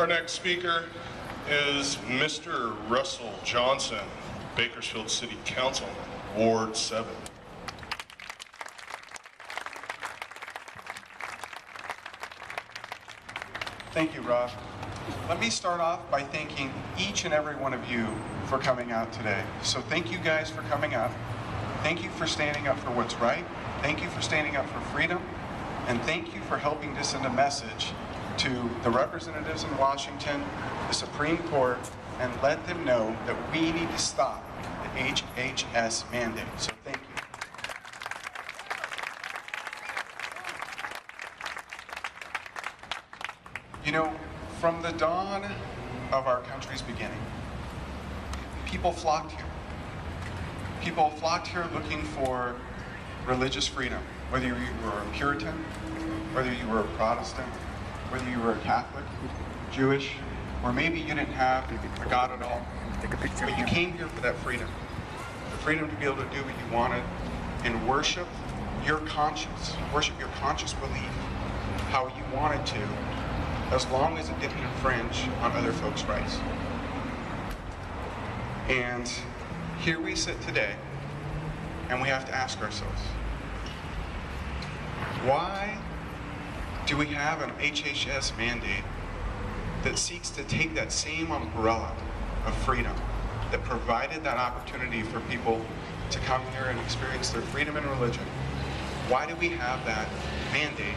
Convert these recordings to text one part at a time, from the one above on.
Our next speaker is Mr. Russell Johnson, Bakersfield City Council, Ward 7. Thank you, Rob. Let me start off by thanking each and every one of you for coming out today. So thank you guys for coming out. Thank you for standing up for what's right. Thank you for standing up for freedom. And thank you for helping to send a message to the representatives in Washington, the Supreme Court, and let them know that we need to stop the HHS mandate. So thank you. You know, from the dawn of our country's beginning, people flocked here. People flocked here looking for religious freedom, whether you were a Puritan, whether you were a Protestant, whether you were a Catholic, Jewish, or maybe you didn't have a God at all. But you came here for that freedom. The freedom to be able to do what you wanted and worship your conscience, worship your conscious belief how you wanted to, as long as it didn't infringe on other folks' rights. And here we sit today, and we have to ask ourselves, why do we have an HHS mandate that seeks to take that same umbrella of freedom that provided that opportunity for people to come here and experience their freedom in religion? Why do we have that mandate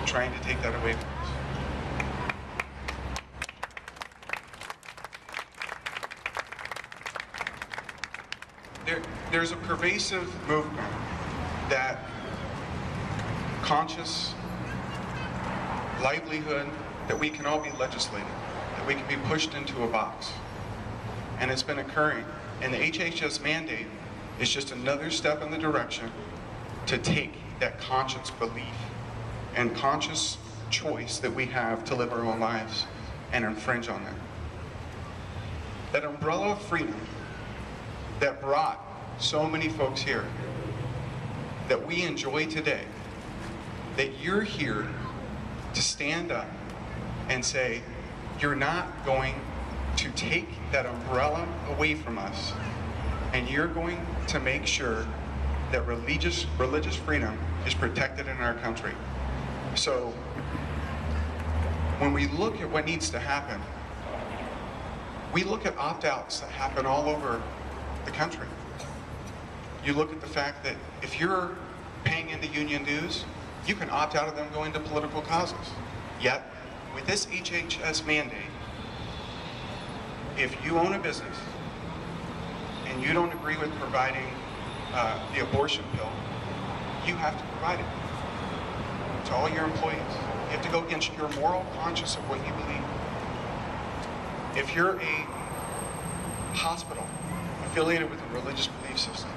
trying to take that away from us? There's a pervasive movement that conscious livelihood, that we can all be legislated, that we can be pushed into a box. And it's been occurring. And the HHS mandate is just another step in the direction to take that conscious belief and conscious choice that we have to live our own lives and infringe on that. That umbrella of freedom that brought so many folks here, that we enjoy today, that you're here to stand up and say, you're not going to take that umbrella away from us, and you're going to make sure that religious freedom is protected in our country. So when we look at what needs to happen, we look at opt-outs that happen all over the country. You look at the fact that if you're paying into union dues, you can opt out of them going to political causes. Yet, with this HHS mandate, if you own a business and you don't agree with providing the abortion pill, you have to provide it to all your employees. You have to go against your moral conscience of what you believe. If you're a hospital affiliated with a religious belief system,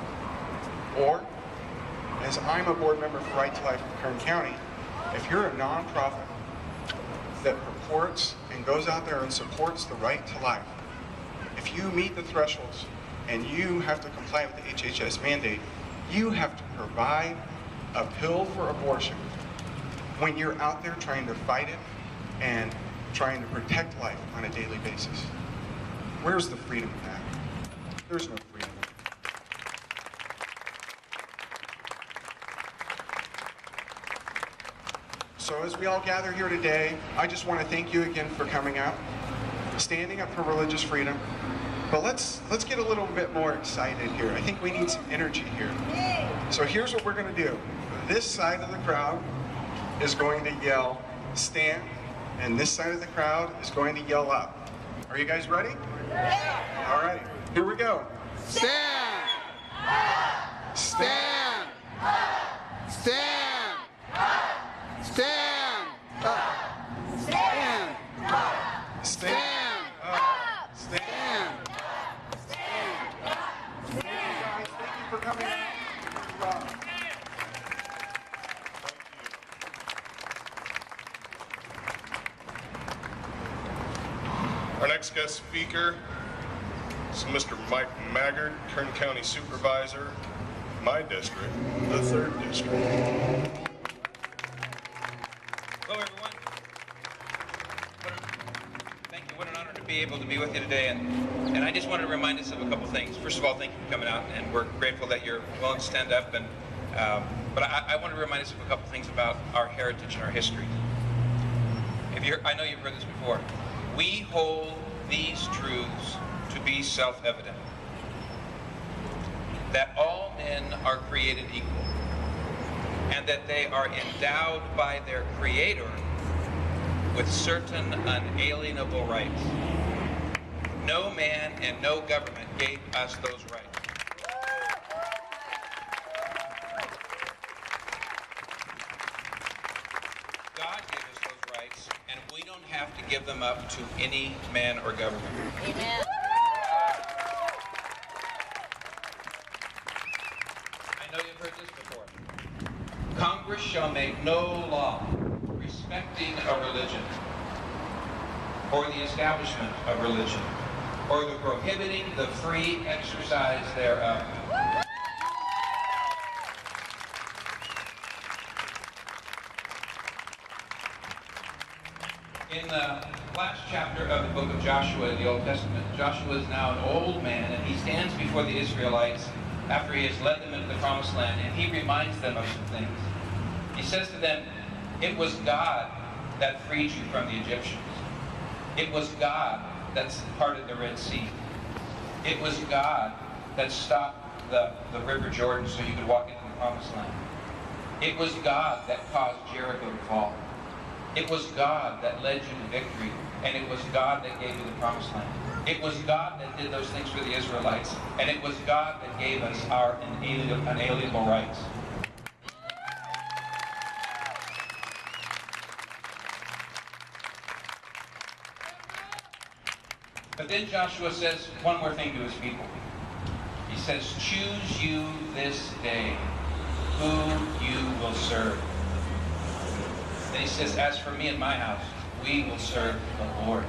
or, as I'm a board member for Right to Life in Kern County, if you're a nonprofit that purports and goes out there and supports the right to life, if you meet the thresholds and you have to comply with the HHS mandate, you have to provide a pill for abortion when you're out there trying to fight it and trying to protect life on a daily basis. Where's the freedom in that? There's no freedom. So as we all gather here today, I just want to thank you again for coming out, standing up for religious freedom. But let's get a little bit more excited here. I think we need some energy here. So here's what we're going to do. This side of the crowd is going to yell, stand, and this side of the crowd is going to yell up. Are you guys ready? Yeah. All right, here we go. Stand! Up! Stand! Up! Stand! Up! Stand! Up! Stand! Up! Stand up! Stand up! Stand up! Guys, thank you for coming out. Our next guest speaker is Mr. Mike Maggard, Kern County Supervisor, my district, the 3rd District. Hello, everyone. be able to be with you today, and I just wanted to remind us of a couple things. First of all, thank you for coming out, and we're grateful that you're willing to stand up. And but I want to remind us of a couple things about our heritage and our history. I know you've heard this before. We hold these truths to be self-evident: that all men are created equal, and that they are endowed by their Creator with certain unalienable rights. No man and no government gave us those rights. God gave us those rights, and we don't have to give them up to any man or government. Amen. I know you've heard this before. Congress shall make no law respecting a religion, or the establishment of religion, or the prohibiting the free exercise thereof. In the last chapter of the book of Joshua in the Old Testament, Joshua is now an old man, and he stands before the Israelites after he has led them into the Promised Land, and he reminds them of some things. He says to them, "It was God that freed you from the Egyptians. It was God that parted the Red Sea. It was God that stopped the River Jordan so you could walk into the Promised Land. It was God that caused Jericho to fall. It was God that led you to victory, and it was God that gave you the Promised Land. It was God that did those things for the Israelites, and it was God that gave us our unalienable rights." But then Joshua says one more thing to his people. He says, "Choose you this day who you will serve." Then he says, "As for me and my house, we will serve the Lord."